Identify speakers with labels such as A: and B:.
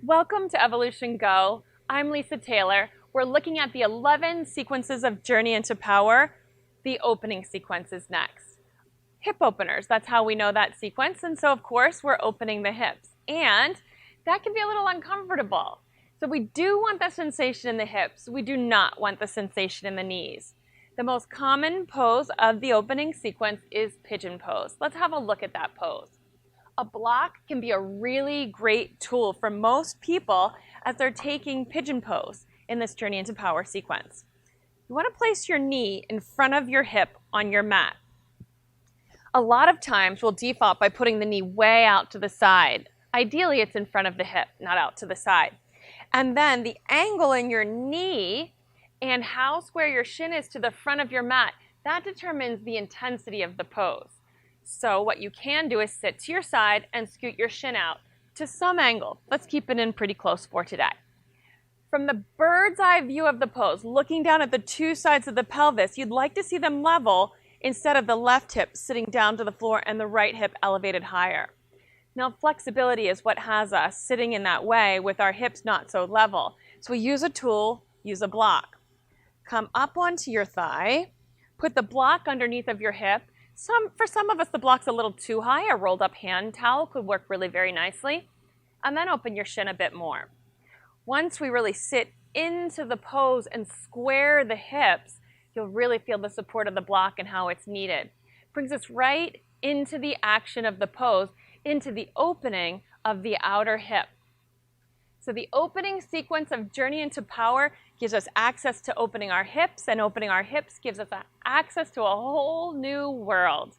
A: Welcome to Evolution Go. I'm Lisa Taylor. We're looking at the 11 sequences of Journey into Power. The opening sequence is next. Hip openers, that's how we know that sequence. And so, of course, we're opening the hips. And that can be a little uncomfortable. So we do want the sensation in the hips. We do not want the sensation in the knees. The most common pose of the opening sequence is pigeon pose. Let's have a look at that pose. A block can be a really great tool for most people as they're taking pigeon pose in this Journey into Power sequence. You want to place your knee in front of your hip on your mat. A lot of times we'll default by putting the knee way out to the side. Ideally, it's in front of the hip, not out to the side. And then the angle in your knee and how square your shin is to the front of your mat, that determines the intensity of the pose. So what you can do is sit to your side and scoot your shin out to some angle. Let's keep it in pretty close for today. From the bird's eye view of the pose, looking down at the two sides of the pelvis, you'd like to see them level instead of the left hip sitting down to the floor and the right hip elevated higher. Now, flexibility is what has us sitting in that way with our hips not so level. So we use a tool, use a block. Come up onto your thigh, put the block underneath of your hip. For some of us, the block's a little too high. A rolled up hand towel could work really very nicely. And then open your shin a bit more. Once we really sit into the pose and square the hips, you'll really feel the support of the block and how it's needed. Brings us right into the action of the pose, into the opening of the outer hip. So the opening sequence of Journey into Power gives us access to opening our hips, and opening our hips gives us access to a whole new world.